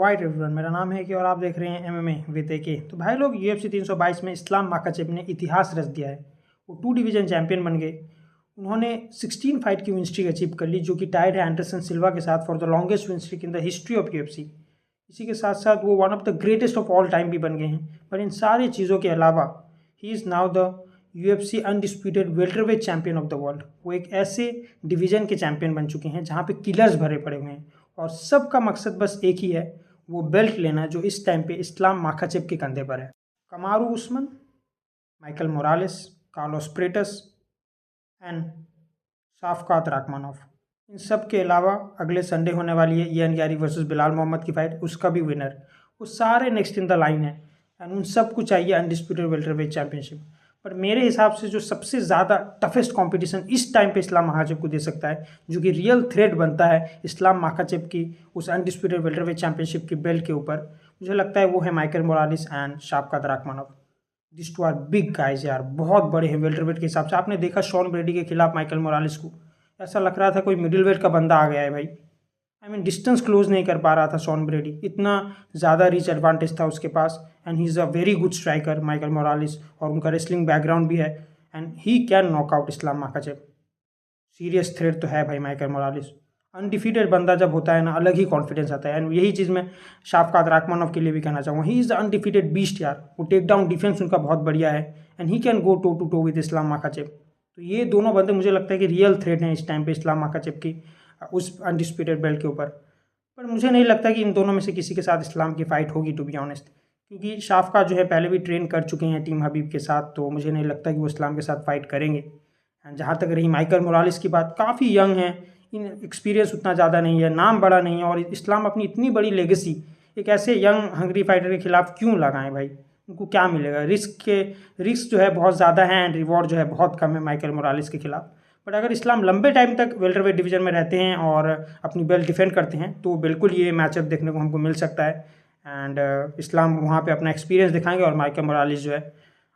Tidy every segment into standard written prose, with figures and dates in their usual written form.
Alright everyone, मेरा नाम है कि और आप देख रहे हैं एमएमए विद एके। तो भाई लोग UFC 322 में इस्लाम माखाचेव ने इतिहास रच दिया है। वो 2 डिवीज़न चैंपियन बन गए। उन्होंने 16 फाइट की विन स्ट्रीक अचीव कर ली, जो कि टाइड है एंडरसन सिल्वा के साथ for the longest win streak in the history of UFC। इसी के साथ साथ वो one of the greatest of all time भी बन गए हैं। पर इन सारी चीज़ों के अलावा he is now the UFC undisputed welterweight champion of the world. वो एक ऐसे डिवीज़न के चैंपियन बन चुके हैं जहाँ पे किलर्स भरे पड़े हुए हैं और सबका मकसद बस एक ही है, वो बेल्ट लेना जो इस टाइम पे इस्लाम माखाचेव के कंधे पर है। Kamaru Usman, Michael Morales, Carlos Prates and Shavkat Rakhmonov, इन सब के अलावा अगले संडे होने वाली है Ian Garry versus Belal Muhammad की फाइट, उसका भी विनर। वो सारे नेक्स्ट इन द लाइन है एंड उन सबको चाहिए अनडिस्प्यूटेड वेल्टरवेट चैंपियनशिप। पर मेरे हिसाब से जो सबसे ज़्यादा टफेस्ट कंपटीशन इस टाइम पे इस्लाम माखाचेव को दे सकता है, जो कि रियल थ्रेट बनता है इस्लाम माखाचेव की उस अनडिस्प्यूटेड वेल्टरवेट चैंपियनशिप की बेल्ट के ऊपर, मुझे लगता है वो है Michael Morales and Shavkat Rakhmonov. This two are big guys यार, बहुत बड़े हैं वेल्टरवेट के हिसाब से। आपने देखा शॉन ब्रेडी के खिलाफ माइकल मोरालेस को, ऐसा लग रहा था कोई मिडिल वेट का बंदा आ गया है भाई। डिस्टेंस क्लोज नहीं कर पा रहा था शॉन ब्रेडी, इतना ज़्यादा रीच एडवांटेज था उसके पास। And he is a very good striker Michael Morales, और उनका रेसलिंग बैकग्राउंड भी है and he can knock out Islam Makhachev. Serious threat तो है भाई माइकल मोरालेस। अनडिफीटेड बंदा जब होता है ना, अलग ही कॉन्फिडेंस आता है। एंड यही चीज़ मैं शाफकात राखमानोव के लिए भी कहना चाहूँगा, he is the undefeated beast यार। वो टेक डाउन डिफेंस उनका बहुत बढ़िया है and he can go toe to toe with Islam Makhachev. तो ये दोनों बंदे मुझे लगता है कि रियल थ्रेट हैं इस टाइम पे इस्लाम माखाचेव की उस अनडिस्प्यूटेड बेल्ट के ऊपर। पर मुझे नहीं लगता कि इन दोनों में से किसी के साथ इस्लाम की फ़ाइट होगी, टू बी ऑनेस्ट। क्योंकि शाफका जो है पहले भी ट्रेन कर चुके हैं टीम हबीब के साथ, तो मुझे नहीं लगता कि वो इस्लाम के साथ फ़ाइट करेंगे। एंड जहाँ तक रही माइकल मोरालेस की बात, काफ़ी यंग है, इन एक्सपीरियंस उतना ज़्यादा नहीं है, नाम बड़ा नहीं है, और इस्लाम अपनी इतनी बड़ी लेगेसी एक ऐसे यंग हंगरी फाइटर के खिलाफ क्यों लगाएं भाई? उनको क्या मिलेगा? रिस्क जो है बहुत ज़्यादा है एंड रिवॉर्ड जो है बहुत कम है माइकल मोरालेस के खिलाफ। बट अगर इस्लाम लंबे टाइम तक वेल्टरवेट डिवीज़न में रहते हैं और अपनी बेल्ट डिफेंड करते हैं, तो बिल्कुल ये मैचअप देखने को हमको मिल सकता है। एंड इस्लाम वहाँ पे अपना एक्सपीरियंस दिखाएंगे और माइकल मोरालेस जो है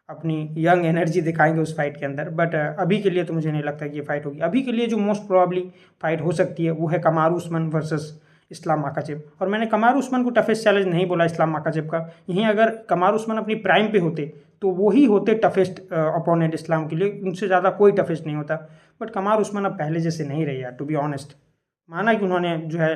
अपनी यंग एनर्जी दिखाएंगे उस फाइट के अंदर। बट अभी के लिए तो मुझे नहीं लगता कि ये फाइट होगी। अभी के लिए जो मोस्ट प्रोबेबली फाइट हो सकती है वो है Kamaru Usman versus Islam Makhachev. और मैंने कमारू उस्मान को टफेस्ट चैलेंज नहीं बोला इस्लाम माखाचेव का। यहीं अगर कमारू उस्मान अपनी प्राइम पे होते तो वो ही होते टफेस्ट अपोनेंट इस्लाम के लिए, उनसे ज़्यादा कोई टफेस्ट नहीं होता। बट कमारू उस्मान अब पहले जैसे नहीं रहे यार, टू बी ऑनेस्ट। माना कि उन्होंने जो है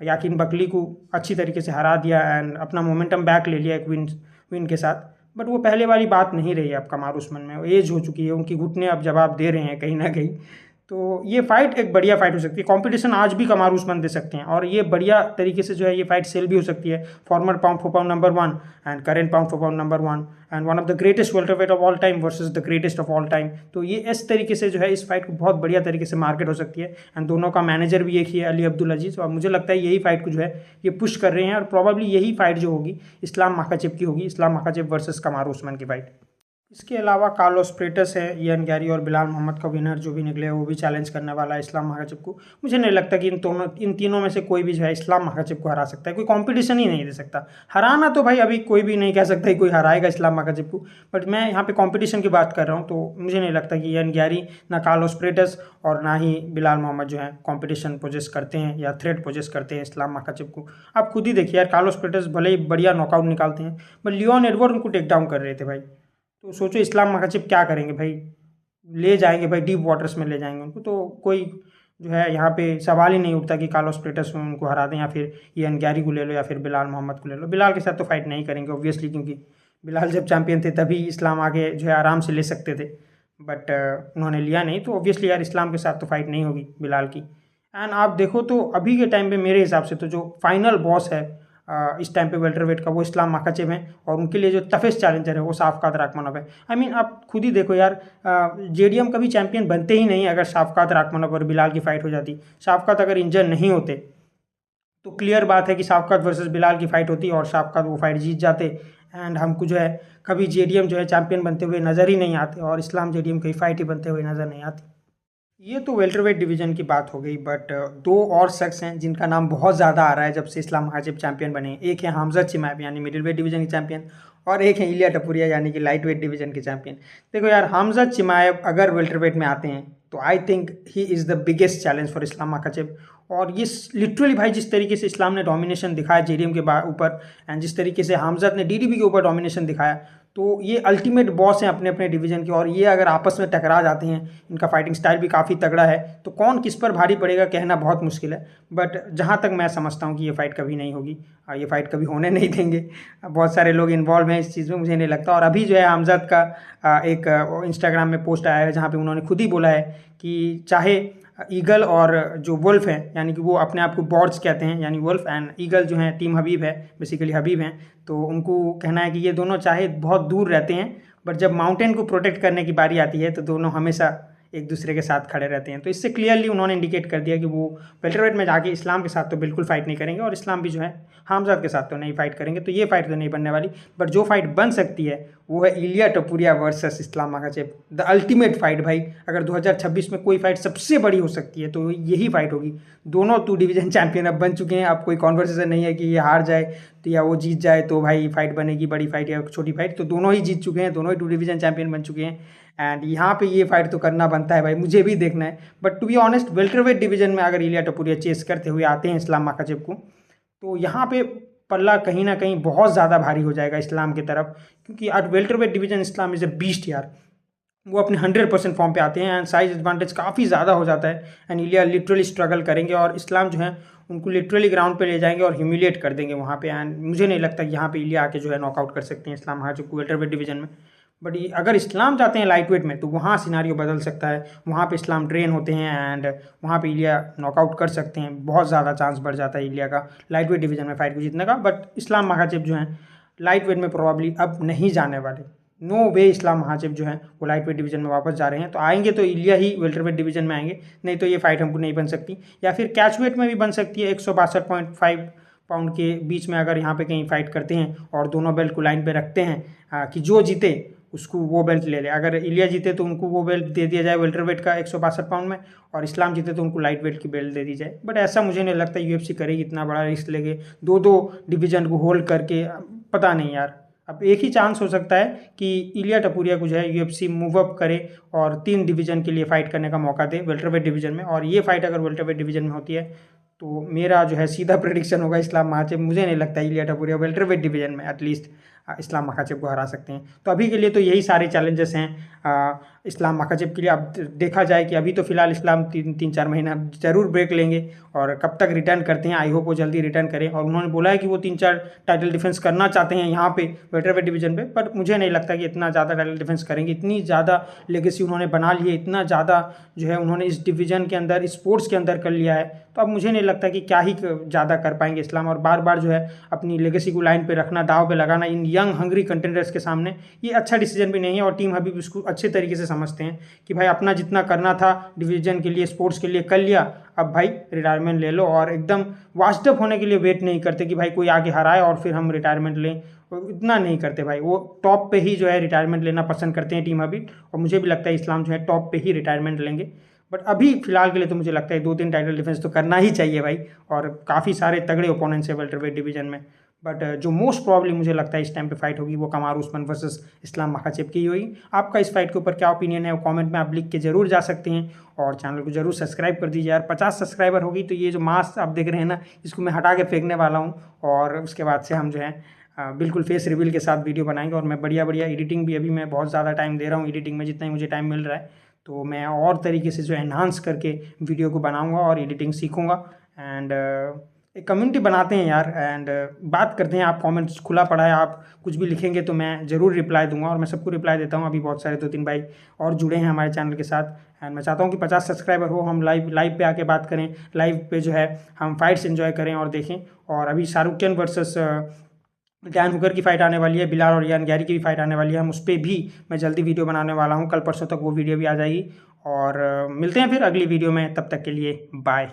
याकिन बकली को अच्छी तरीके से हरा दिया एंड अपना मोमेंटम बैक ले लिया एक विन के साथ, बट वो पहले वाली बात नहीं रही है अब कमारू उस्मान में। एज हो चुकी है, उनकी घुटने अब जवाब दे रहे हैं कहीं ना कहीं। तो ये फाइट एक बढ़िया फाइट हो सकती है। कंपटीशन आज भी कमारू उस्मान दे सकते हैं और ये बढ़िया तरीके से जो है ये फाइट सेल भी हो सकती है। Farmer pound for pound number 1 and current pound for pound number 1 and one of the greatest welterweight of all time versus the greatest of all time. तो ये इस तरीके से जो है इस फाइट को बहुत बढ़िया तरीके से मार्केट हो सकती है। एंड दोनों का मैनेजर भी एक ही है, अली अब्दुल अजीज़, और मुझे लगता है यही फाइट को जो है ये पुश कर रहे हैं और प्रॉबेबली यही फाइट जो होगी इस्लाम माखाचेव की होगी, इस्लाम माखाचेव वर्सेस कमारू उस्मान की फाइट। इसके अलावा कार्लोस प्रेटस है, इयान गैरी और बिलाल मोहम्मद का विनर जो भी निकले वो भी चैलेंज करने वाला है इस्लाम माखाचेव को। मुझे नहीं लगता कि इन तीनों में से कोई भी जो है इस्लाम माखाचेव को हरा सकता है। कोई कंपटीशन ही नहीं दे सकता। हराना तो भाई अभी कोई भी नहीं कह सकता कि कोई हराएगा इस्लाम माखाचेव को, बट मैं यहाँ पे कंपटीशन की बात कर रहा हूँ। तो मुझे नहीं लगता कि इयान गैरी, ना कार्लोस प्रेटस और ना ही बिलाल मोहम्मद जो है कंपटीशन पोजेस करते हैं या थ्रेट पोजेस करते हैं इस्लाम माखाचेव को। आप खुद ही देखिए यार, कार्लोस प्रेटस भले ही बढ़िया नॉकआउट निकालते हैं, बट लियोन एडवर्ड उनको टेक डाउन कर रहे थे भाई। तो सोचो इस्लाम माखाचेव क्या करेंगे भाई? ले जाएंगे भाई, डीप वाटर्स में ले जाएंगे उनको। तो कोई जो है यहाँ पे सवाल ही नहीं उठता कि कार्लोस प्रेटस उनको हरा दें, या फिर इयान गैरी को ले लो, या फिर बिलाल मोहम्मद को ले लो। बिलाल के साथ तो फाइट नहीं करेंगे ऑब्वियसली, क्योंकि बिलाल जब चैंपियन थे तभी इस्लाम आगे जो है आराम से ले सकते थे, बट उन्होंने लिया नहीं। तो ऑब्वियसली यार इस्लाम के साथ तो फाइट नहीं होगी बिलाल की। एंड आप देखो तो अभी के टाइम पे मेरे हिसाब से तो जो फाइनल बॉस है इस टाइम पे वेल्टरवेट का, वो इस्लाम माखाचेव है, और उनके लिए जो टफेस्ट चैलेंजर है वो शाफकात राखमानोव है। आप खुद ही देखो यार, JDM कभी चैंपियन बनते ही नहीं अगर शाफकात राखमानोव और बिलाल की फाइट हो जाती। शाफकात अगर इंजर नहीं होते तो क्लियर बात है कि शाफकात वर्सेस बिलाल की फाइट होती और शाफकात वो फाइट जीत जाते। एंड हमको जो है कभी JDM जो है चैंपियन बनते हुए नज़र ही नहीं आते, और इस्लाम JDM की फाइट ही बनते हुए नज़र नहीं आती। ये तो वेल्टरवेट डिवीज़न की बाट हो गई, बट 2 और शख्स हैं जिनका नाम बहुत ज़्यादा आ रहा है जब से इस्लाम माखाचेव चैंपियन बने। एक है हमज़ा चिमाएव यानी मिडिल वेट डिवीज़न के चैंपियन, और एक है इलिया टपुरिया यानी कि लाइट वेट डिवीज़न के चैंपियन। देखो यार, हमज़ा चिमाएव अगर वेल्टरवेट में आते हैं तो I think he is the biggest challenge for Islam Makhachev. और ये लिटरली भाई जिस तरीके से इस्लाम ने डोमिनेशन दिखाया जेडीएम के ऊपर, एंड जिस तरीके से हमज़ात ने डीडीबी के ऊपर डोमिनेशन दिखाया, तो ये अल्टीमेट बॉस हैं अपने अपने डिवीजन के। और ये अगर आपस में टकरा जाते हैं, इनका फाइटिंग स्टाइल भी काफ़ी तगड़ा है, तो कौन किस पर भारी पड़ेगा कहना बहुत मुश्किल है। बट जहाँ तक मैं समझता हूँ कि ये फाइट कभी नहीं होगी, ये फाइट कभी होने नहीं देंगे। बहुत सारे लोग इन्वॉल्व हैं इस चीज़ में, मुझे नहीं लगता। और अभी जो है हमज़ात का एक इंस्टाग्राम में पोस्ट आया है जहाँ पे उन्होंने खुद ही बोला है कि चाहे ईगल और जो वुल्फ है, यानी कि वो अपने आप को बॉर्ड्स कहते हैं, यानी वुल्फ एंड ईगल जो हैं टीम हबीब है, बेसिकली हबीब हैं, तो उनको कहना है कि ये दोनों चाहे बहुत दूर रहते हैं, बट जब माउंटेन को प्रोटेक्ट करने की बारी आती है तो दोनों हमेशा एक दूसरे के साथ खड़े रहते हैं। तो इससे क्लियरली उन्होंने इंडिकेट कर दिया कि वो वेल्टरवेट में जाके इस्लाम के साथ तो बिल्कुल फाइट नहीं करेंगे, और इस्लाम भी जो है हमज़ात के साथ तो नहीं फाइट करेंगे। तो ये फाइट तो नहीं बनने वाली, बट जो फाइट बन सकती है वो है Ilia Topuria versus Islam Makhachev, the ultimate fight भाई। अगर 2026 में कोई फाइट सबसे बड़ी हो सकती है तो यही फाइट होगी। दोनों 2 डिवीज़न चैंपियन अब बन चुके हैं, अब कोई कॉन्वर्सेशन नहीं है कि ये हार जाए तो या वो जीत जाए तो भाई फाइट बनेगी, बड़ी फाइट या छोटी फाइट। तो दोनों ही जीत चुके हैं, दोनों ही 2 डिवीज़न चैंपियन बन चुके हैं, एंड यहाँ पे ये फाइट तो करना बनता है भाई, मुझे भी देखना है। But to be honest welterweight division में अगर इलिया टपुरिया चेस करते हुए आते हैं इस्लाम माखाचेव को, तो यहाँ पे पल्ला कहीं ना कहीं बहुत ज़्यादा भारी हो जाएगा इस्लाम की तरफ, क्योंकि आज welterweight division Islam is a beast यार। वो अपने 100% फॉर्म पे आते हैं, एंड साइज एडवांटेज काफ़ी ज़्यादा हो जाता है, एंड इलिया लिटरली स्ट्रगल करेंगे और इस्लाम जो है उनको लिटरली ग्राउंड पे ले जाएंगे और ह्यूमिलिएट कर देंगे वहाँ पे। एंड मुझे नहीं लगता यहाँ पे इलिया आके जो है नॉकआउट कर सकते हैं इस्लाम माखाचेव को वेल्टरवेट डिवीजन में। बट अगर इस्लाम जाते हैं लाइट वेट में तो वहाँ सिनारियो बदल सकता है, वहाँ पे इस्लाम ट्रेन होते हैं एंड वहाँ पे इलिया नॉकआउट कर सकते हैं, बहुत ज़्यादा चांस बढ़ जाता है इलिया का लाइट वेट डिवीजन में फाइट को जीतने का। बट इस्लाम माखाचेव जो है लाइट वेट में प्रोबेबली अब नहीं जाने वाले, नो वे इस्लाम माखाचेव जो है वो लाइट वेट डिवीजन में वापस जा रहे हैं। तो आएंगे तो इलिया ही वेल्टरवेट डिवीजन में आएंगे, नहीं तो ये फाइट हमको नहीं बन सकती। या फिर कैच वेट में भी बन सकती है, 162.5 पाउंड के बीच में अगर यहाँ पे कहीं फाइट करते हैं और दोनों बेल्ट को लाइन पे रखते हैं कि जो जीते उसको वो बेल्ट ले ले। अगर इलिया जीते तो उनको वो बेल्ट दे दिया जाए वेल्टरवेट का 162 पाउंड में, और इस्लाम जीते तो उनको लाइट वेट की बेल्ट दे दी जाए। बट ऐसा मुझे नहीं लगता यूएफसी करेगी, इतना बड़ा रिस्क लेके 2-2 डिवीजन को होल्ड करके। पता नहीं यार, अब एक ही चांस हो सकता है कि इलिया टपुरिया को जो है यूएफसी मूव अप करे और 3 डिवीजन के लिए फाइट करने का मौका दे वेल्टरवेट डिवीजन में। और ये फाइट अगर वेल्टरवेट डिवीजन में होती है तो मेरा जो है सीधा प्रेडिक्शन होगा इस्लाम माखाचेव। मुझे नहीं लगता इलिया टपुरिया वेल्टरवेट डिवीजन में एटलीस्ट इस्लाम माखाचेव को हरा सकते हैं। तो अभी के लिए तो यही सारे चैलेंजेस हैं इस्लाम माखाचेव के लिए। अब देखा जाए कि अभी तो फिलहाल इस्लाम 3-4 महीना ज़रूर ब्रेक लेंगे, और कब तक रिटर्न करते हैं आई होप वो जल्दी रिटर्न करें। और उन्होंने बोला है कि वो 3-4 टाइटल डिफेंस करना चाहते हैं यहाँ पे वेल्टरवेट डिवीजन पे, पर मुझे नहीं लगता कि इतना ज़्यादा टाइटल डिफेंस करेंगे। इतनी ज़्यादा लेगेसी उन्होंने बना ली है, इतना ज़्यादा जो है उन्होंने इस डिवीज़न के अंदर स्पोर्ट्स के अंदर कर लिया है, तो अब मुझे नहीं लगता कि क्या ही ज़्यादा कर पाएंगे इस्लाम। और बार बार जो है अपनी लेगेसी को लाइन पे रखना, दाव पे लगाना इन यंग हंग्री कंटेंडर्स के सामने, ये अच्छा डिसीजन भी नहीं है। और टीम हबीब इसको अच्छे तरीके से समझते हैं कि भाई अपना जितना करना था डिवीजन के लिए, स्पोर्ट्स के लिए कर लिया, अब भाई रिटायरमेंट ले लो। और एकदम वास्ट अप होने के लिए वेट नहीं करते कि भाई कोई आगे हराए और फिर हम रिटायरमेंट लें, इतना नहीं करते भाई। वो टॉप पे ही जो है रिटायरमेंट लेना पसंद करते हैं टीम हबीब, और मुझे भी लगता है इस्लाम जो है टॉप पे ही रिटायरमेंट लेंगे। बट अभी फिलहाल के लिए तो मुझे लगता है 2-3 टाइटल डिफेंस तो करना ही चाहिए भाई, और काफ़ी सारे तगड़े ओपोनेंट्स है वेल्टरवेट डिवीजन में। बट जो मोस्ट प्रॉब्ली मुझे लगता है इस टाइम पे फाइट होगी वो कमारू उस्मान वर्सेस इस्लाम माखाचेव की ही होगी। आपका इस फाइट के ऊपर क्या ओपिनियन है वो कमेंट में आप लिख के जरूर जा सकते हैं, और चैनल को जरूर सब्सक्राइब कर दीजिए यार। 50 सब्सक्राइबर होगी तो ये जो मास्क आप देख रहे हैं ना, इसको मैं हटा के फेंकने वाला हूँ, और उसके बाद से हम जो है बिल्कुल फेस रिवील के साथ वीडियो बनाएंगे। और मैं बढ़िया एडिटिंग भी अभी मैं बहुत ज़्यादा टाइम दे रहा हूँ एडिटिंग में, जितना ही मुझे टाइम मिल रहा है, तो मैं और तरीके से जो एनहांस करके वीडियो को बनाऊंगा और एडिटिंग सीखूंगा। एंड एक कम्युनिटी बनाते हैं यार, एंड बात करते हैं। आप कमेंट्स खुला पड़ा है, आप कुछ भी लिखेंगे तो मैं ज़रूर रिप्लाई दूंगा, और मैं सबको रिप्लाई देता हूं। अभी बहुत सारे 2-3 भाई और जुड़े हैं हमारे चैनल के साथ, एंड मैं चाहता हूं कि 50 सब्सक्राइबर हो, हम लाइव पे आके बात करें, लाइव पे जो है हम फाइट्स एंजॉय करें और देखें। और अभी Shahrukh Khan versus Dan Hooker की फाइट आने वाली है, बिलाल और यान गैरी की भी फाइट आने वाली है, हम उस पर भी मैं जल्दी वीडियो बनाने वाला हूँ, कल परसों तक वो वीडियो भी आ जाएगी। और मिलते हैं फिर अगली वीडियो में, तब तक के लिए बाय।